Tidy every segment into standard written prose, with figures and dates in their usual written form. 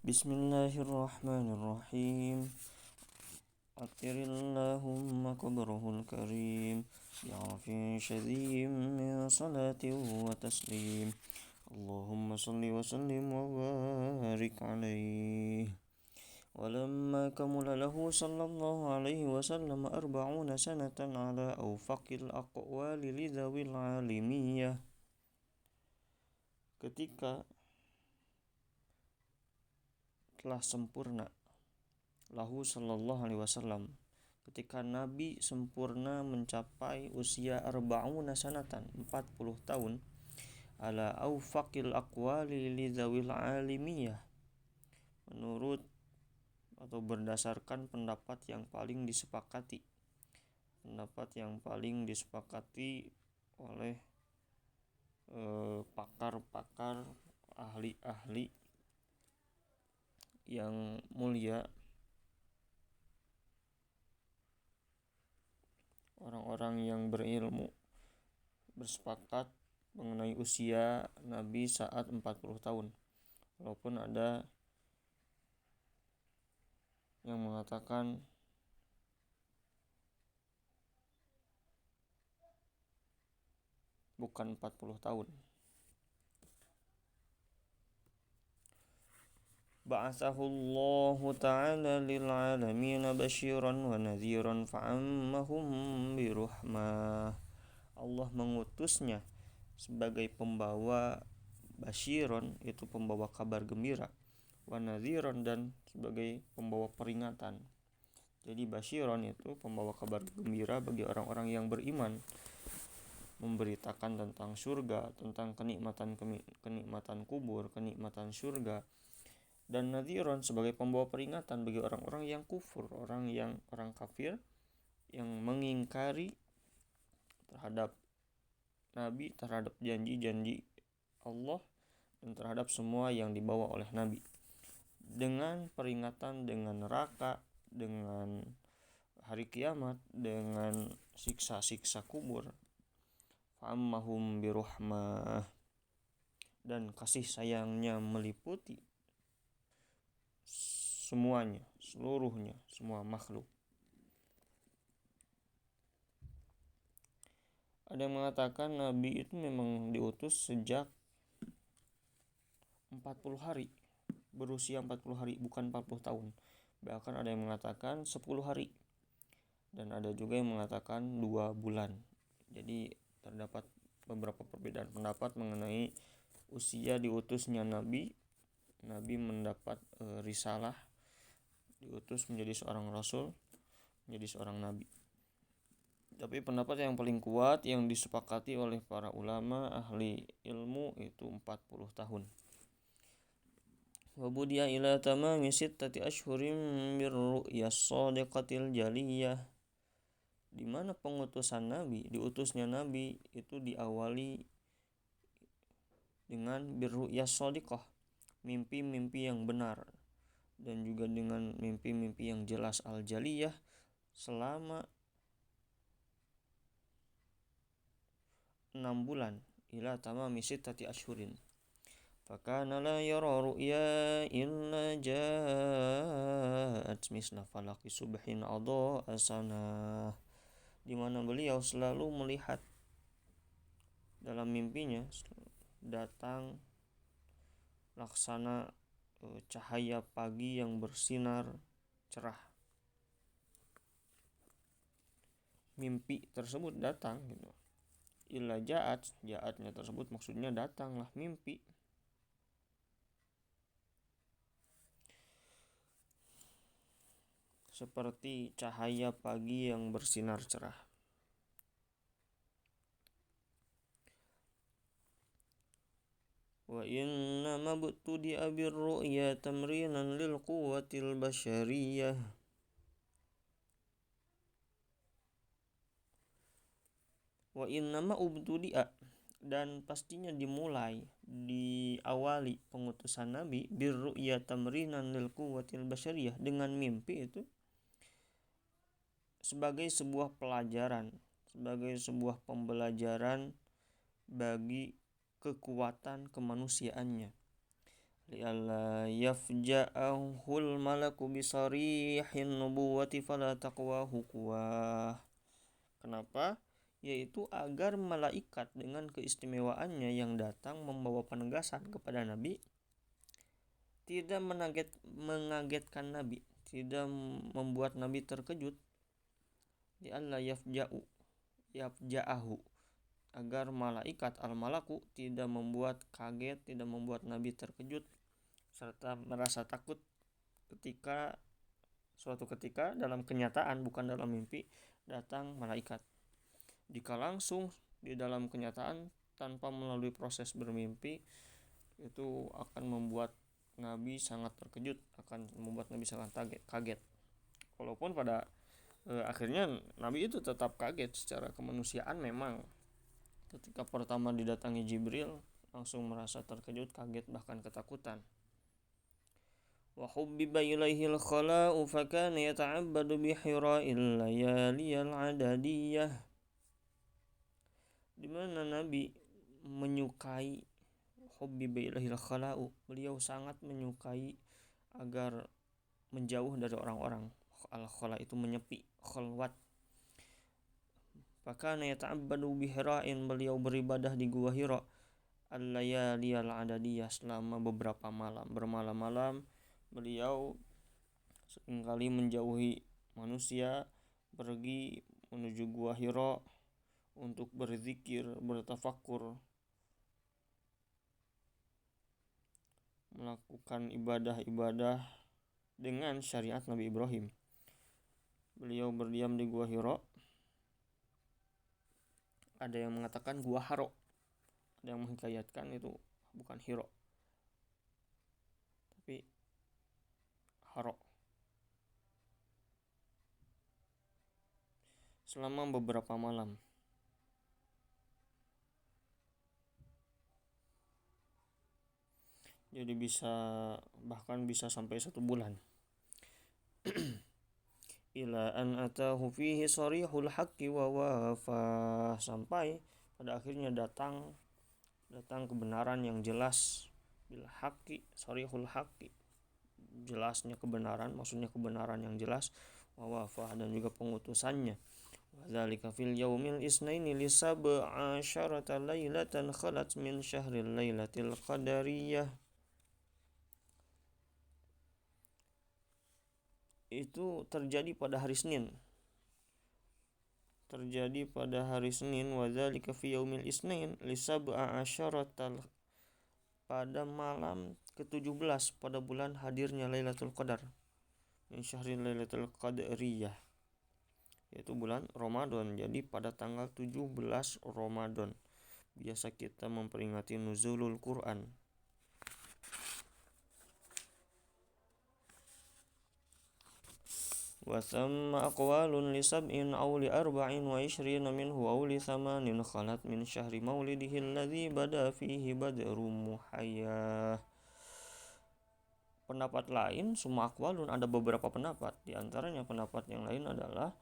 Bismillahirrahmanirrahim. Atirillahumma qabrahul karim bi'afin syadzim min salatin wa taslim. Allahumma salli wa sallim wa barik alaihi. Walamma kamula lahu sallallahu alaihi wasallam 40 sanatan ala awfaqil aqwali lidawil alimiyah. Ketika telah sempurna lahu sallallahu alaihi wasallam, ketika Nabi sempurna mencapai usia arba'una sanatan 40 tahun, ala awfaqil aqwali lidzawil alimiyah, menurut atau berdasarkan pendapat yang paling disepakati oleh pakar-pakar, ahli-ahli yang mulia, orang-orang yang berilmu bersepakat mengenai usia Nabi saat 40 tahun. Walaupun ada yang mengatakan bukan 40 tahun. Ba'athahullahu ta'ala lil alamin basyiran wa nadhiran fa'ammahum birahmah. Allah mengutusnya sebagai pembawa basyiran, itu pembawa kabar gembira, wa nadhiran, dan sebagai pembawa peringatan. Jadi basyiran itu pembawa kabar gembira bagi orang-orang yang beriman, memberitakan tentang surga, tentang kenikmatan kubur, kenikmatan surga. Dan nadhiran sebagai pembawa peringatan bagi orang-orang yang kufur, orang kafir yang mengingkari terhadap Nabi, terhadap janji-janji Allah, dan terhadap semua yang dibawa oleh Nabi, dengan peringatan, dengan neraka, dengan hari kiamat, dengan siksa-siksa kubur. Fa'ammahum birahmah, dan kasih sayangnya meliputi semuanya, seluruhnya, semua makhluk. Ada yang mengatakan Nabi itu memang diutus sejak 40 hari, berusia 40 hari, bukan 40 tahun. Bahkan ada yang mengatakan 10 hari. Dan ada juga yang mengatakan 2 bulan. Jadi terdapat beberapa perbedaan pendapat mengenai usia diutusnya Nabi. Nabi mendapat risalah, diutus menjadi seorang rasul, menjadi seorang nabi. Tapi pendapat yang paling kuat yang disepakati oleh para ulama ahli ilmu itu 40 tahun. Wa budiya ila tamami sittati ashhurin birru'yas shadiqatil jaliyah, di mana pengutusan Nabi, diutusnya Nabi itu diawali dengan birru'yas shadiqah, mimpi-mimpi yang benar, dan juga dengan mimpi-mimpi yang jelas al-jaliyah, selama 6 bulan, ila tamami sittati ashhurin. Fakana la yara ru'ya illa ja'at misla falaki subhin adha'a sanah, di mana beliau selalu melihat dalam mimpinya datang laksana cahaya pagi yang bersinar cerah. Mimpi tersebut datang gitu. Illa ja'atnya tersebut maksudnya datanglah mimpi. Seperti cahaya pagi yang bersinar cerah. Wa inna mabtudi'a birru'ya tamrinan lil quwwatil basyariyah. Wa innama ubtudi'a, dan pastinya diawali pengutusan Nabi birru'ya tamrinan lil quwwatil basyariyah, dengan mimpi itu sebagai sebuah pelajaran, sebagai sebuah pembelajaran bagi kekuatan kemanusiaannya. li'alla yafja'ahul malaku bisarihin nubuwati fala taqwahu kuwah. Kenapa? Yaitu agar malaikat dengan keistimewaannya yang datang membawa penegasan kepada Nabi tidak mengagetkan Nabi, tidak membuat Nabi terkejut. Li'alla yafja'ahu, agar malaikat al-malaku tidak membuat kaget, tidak membuat Nabi terkejut serta merasa takut ketika suatu ketika dalam kenyataan, bukan dalam mimpi, datang malaikat. Jika langsung di dalam kenyataan tanpa melalui proses bermimpi, itu akan membuat Nabi sangat terkejut, akan membuat Nabi sangat kaget. Walaupun pada akhirnya Nabi itu tetap kaget secara kemanusiaan memang. Ketika pertama didatangi Jibril, langsung merasa terkejut, kaget, bahkan ketakutan. Wa hubbiba ilaihil khala'u fakana yata'abbadu bihira'il layaliyal adadiyah, di mana Nabi menyukai, hubbiba ilaihil khala'u, beliau sangat menyukai agar menjauh dari orang-orang. Al-khala itu menyepi, khalwat. Fakana yata'abbadu bihira'in, beliau beribadah di gua Hira al-layaliyal adadiyah, selama beberapa malam, bermalam-malam beliau seringkali menjauhi manusia, pergi menuju gua Hira untuk berzikir, bertafakur, melakukan ibadah-ibadah dengan syariat Nabi Ibrahim. Beliau berdiam di gua Hira. Ada yang mengatakan gua Haro, ada yang menghikayatkan itu bukan Hiro tapi Haro, selama beberapa malam. Jadi bahkan bisa sampai 1 bulan. Ila an atahu fihi sarihul haqqi wa wafa, sampai pada akhirnya datang kebenaran yang jelas. Bil haqqi, sarihul haqqi, jelasnya kebenaran, maksudnya kebenaran yang jelas. Wa wafa, dan juga pengutusannya. Wadzalika fil yaumil isnaini li sab'asyarata lailatan khalat min syahril lailatil qadariyah. Itu terjadi pada hari Senin. Wadzalika fi yaumil isnain li sab'asyarata, pada malam ke-17 pada bulan hadirnya Lailatul Qadar, min syahril lailatul qadariyah, yaitu bulan Ramadan. Jadi pada tanggal 17 Ramadan biasa kita memperingati nuzulul Quran. Wa thamma aqwalun li sab'in aw li arba'in wa ishrina minhu aw li thamanin khalat min syahri maulidihi alladhi bada fihi badru muhayyah. Pendapat lain, semua aqwalun, ada beberapa pendapat. Di antaranya pendapat yang lain adalah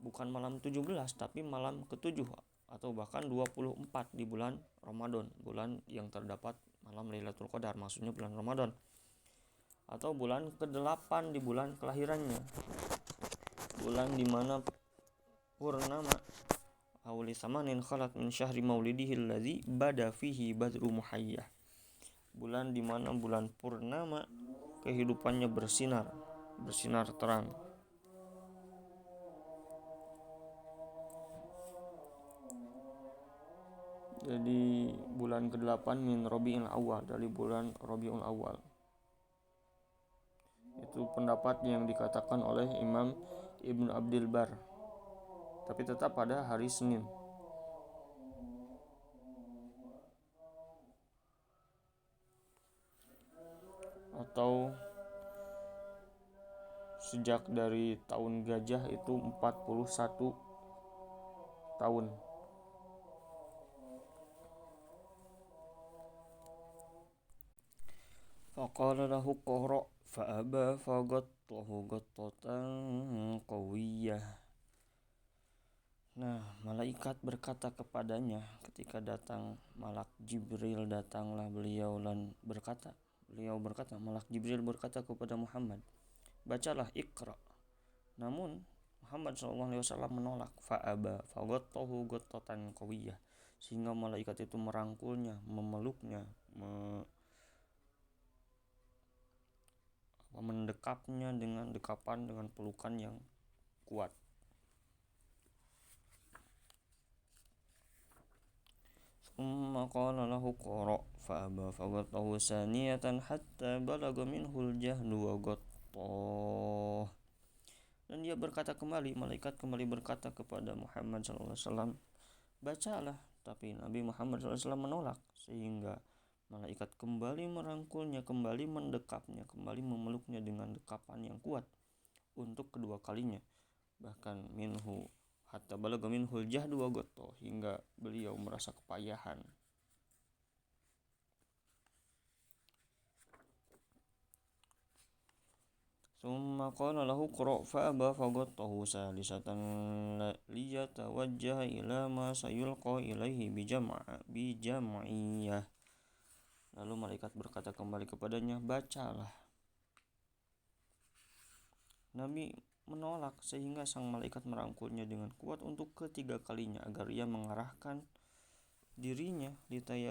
bukan malam 17 tapi malam ke-7 atau bahkan 24 di bulan Ramadan, bulan yang terdapat malam Lailatul Qadar, maksudnya bulan Ramadan, atau bulan ke-8 di bulan kelahirannya, bulan dimana purnama, awli samanin khalat min syahri maulidihi alladzi bada fihi badru muhayyah, bulan dimana bulan purnama kehidupannya bersinar terang. Jadi bulan ke-8 min Rabiul Awal, dari bulan Rabiul Awal. Itu pendapat yang dikatakan oleh Imam Ibnu Abdil Bar, tapi tetap pada hari Senin. Atau sejak dari tahun gajah itu 41 tahun. Faqala lahu qara fa'aba faghattahu ghattatan qawiyyah. Nah, malaikat berkata kepadanya ketika datang malak Jibril, datanglah beliau dan berkata, Beliau berkata, Malak Jibril berkata kepada Muhammad, bacalah Iqra. Namun Muhammad SAW menolak. Fa'aba faghattahu ghattatan qawiyah, sehingga malaikat itu merangkulnya, memeluknya, mendekapnya dengan dekapan, dengan pelukan yang kuat. Summa qala lahu qra' fa'aba faghattahu saniyatan hatta balagha minhul jahlu wa ghattah. Dan dia berkata kembali, malaikat kembali berkata kepada Muhammad SAW, bacalah. Tapi Nabi Muhammad SAW menolak, sehingga malaikat kembali merangkulnya, kembali mendekapnya, kembali memeluknya dengan dekapan yang kuat untuk kedua kalinya. Bahkan minhu hatta balagha minhul jahdu wa ghattah, hingga beliau merasa kepayahan. Summa qala lahu qra' fa'aba faghattahu salisatan liyatawajjaha ila ma sayulqa ilaihi bijam'iyah. Lalu malaikat berkata kembali kepadanya, bacalah. Nabi menolak, sehingga sang malaikat merangkulnya dengan kuat untuk ketiga kalinya agar ia mengarahkan dirinya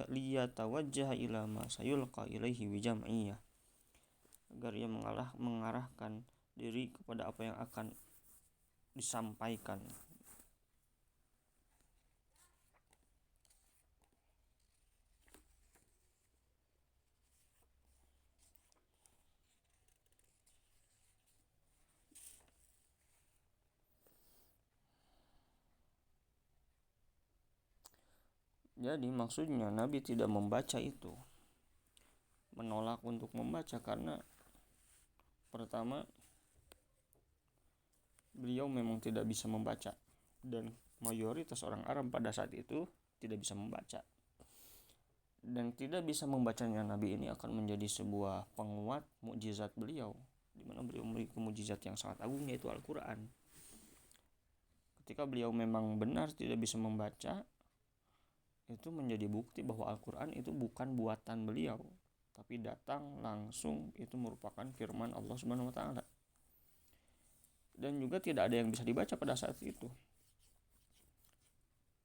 liyatawajjaha ila ma sayulqa ilaihi bijam'iyah, agar ia mengarahkan diri kepada apa yang akan disampaikan. Jadi maksudnya Nabi tidak membaca itu, menolak untuk membaca, karena pertama beliau memang tidak bisa membaca, dan mayoritas orang Arab pada saat itu tidak bisa membaca. Dan tidak bisa membacanya Nabi ini akan menjadi sebuah penguat mukjizat beliau, di mana beliau memiliki mukjizat yang sangat agung, yaitu Al-Quran. Ketika beliau memang benar tidak bisa membaca, itu menjadi bukti bahwa Al-Quran itu bukan buatan beliau, tapi datang langsung, itu merupakan firman Allah Subhanahu wa Ta'ala. Dan juga tidak ada yang bisa dibaca pada saat itu.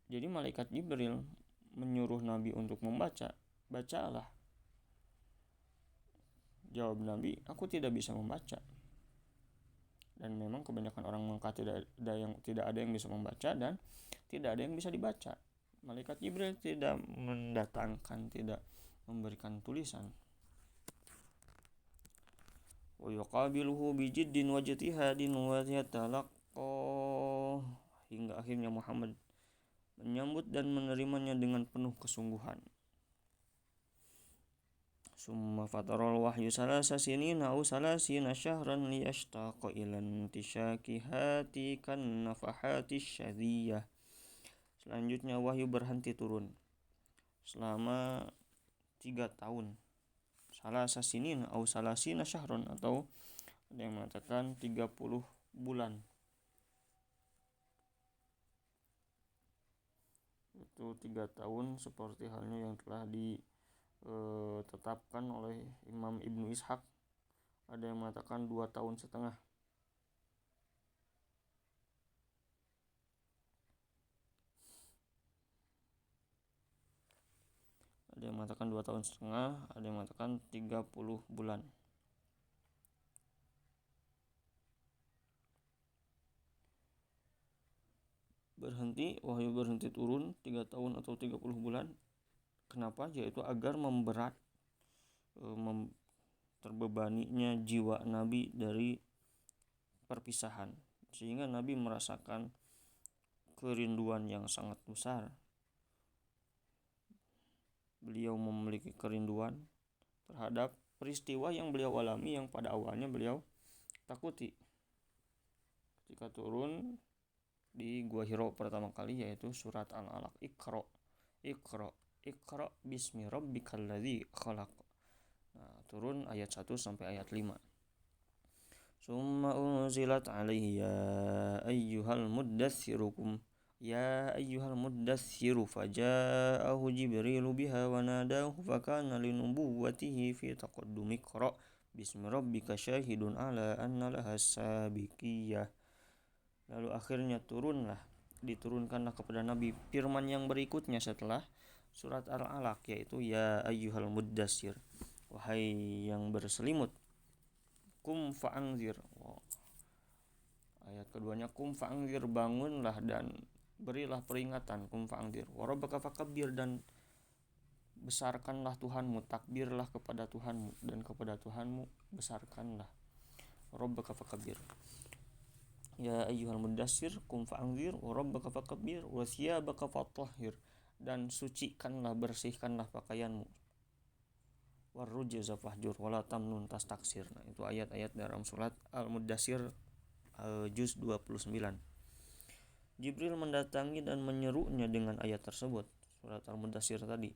Jadi malaikat Jibril menyuruh Nabi untuk membaca, bacalah. Jawab Nabi, aku tidak bisa membaca. Dan memang kebanyakan orang Mekah tidak ada yang bisa membaca dan tidak ada yang bisa dibaca. Malaikat Jibril tidak mendatangkan, tidak memberikan tulisan. Wa yuqabiluhu bijiddin wa jitihadin wa yatalaqqa, hingga akhirnya Muhammad menyambut dan menerimanya dengan penuh kesungguhan. Summa fataral wahyu salasa sinina aw salasina syahran liyashtaqa ila intishaki hati kan nafahati syadiyah. Selanjutnya wahyu berhenti turun selama 3 tahun. Salasa sinin atau salasina syahron, atau ada yang mengatakan 30 bulan. Itu 3 tahun seperti halnya yang telah ditetapkan oleh Imam Ibnu Ishaq. Ada yang mengatakan 2 tahun setengah. Ada yang mengatakan 2 tahun setengah, ada yang mengatakan 30 bulan. Wahyu berhenti turun 3 tahun atau 30 bulan. Kenapa? Yaitu agar terbebaninya jiwa Nabi dari perpisahan, sehingga Nabi merasakan kerinduan yang sangat besar. Beliau memiliki kerinduan terhadap peristiwa yang beliau alami, yang pada awalnya beliau takuti ketika turun di Gua Hiro pertama kali, yaitu surat Al-Alaq, Iqra bismi rabbikal ladzi khalaq. Turun ayat 1 sampai ayat 5. Summa unzilat alaihi ya ayyuhal muddatsirukum Ya ayyuhal muddatsiru faja'ahu Jibrilu biha wa nadahu fakana linubuwwatihi fi taqaddumi iqra bismi rabbika syahidun ala anna laha sabiqiyah. Lalu akhirnya diturunkanlah kepada Nabi firman yang berikutnya setelah surat Al-Alaq, yaitu ya ayyuhal muddatsir, wahai yang berselimut, kum fa'anzir. Ayat keduanya kum fa'anzir, bangunlah dan berilah peringatan, kum fa'anzir, wa rabbaka fakabbir, dan besarkanlah Tuhanmu, takbirlah kepada Tuhanmu, dan kepada Tuhanmu besarkanlah, rabbaka fakabbir. Ya ayyuhal muddatsir kum fa'anzir wa rabbaka fakabbir wa thiyabaka fatahhir, dan sucikanlah, bersihkanlah pakaianmu, warrujza fahjur wala tamnun tastaksir. Nah, itu ayat-ayat dalam surat Al-Muddatsir juz 29. Jibril mendatangi dan menyerunya dengan ayat tersebut, surat Al-Muddatsir tadi,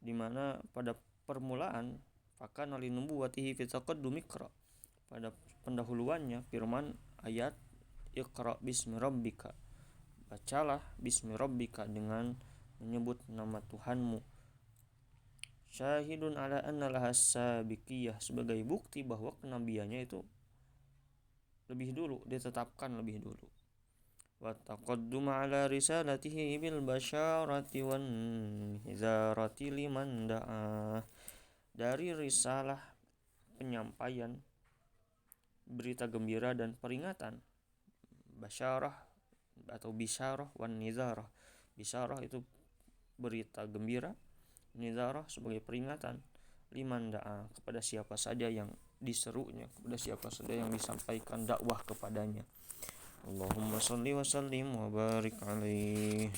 di mana pada permulaan fakana linubuwwatihi fi taqaddumi iqra, pada pendahuluannya firman ayat iqra bismi rabbika, bacalah bismi rabbika, dengan menyebut nama Tuhanmu, syahidun ala anna lahas sabiqiyah, sebagai bukti bahwa kenabiannya itu lebih dulu, ditetapkan lebih dulu. Wa taqadduma ala risalatihi bil basyarati wan hizarati liman da'a, dari risalah penyampaian berita gembira dan peringatan, basyarah atau bisyarah, wan nizarah, bisyarah itu berita gembira, nizarah sebagai peringatan, liman da'a, kepada siapa saja yang diserunya, kepada siapa saja yang disampaikan dakwah kepadanya. Allahumma shalli wa sallim wa barik alaihi.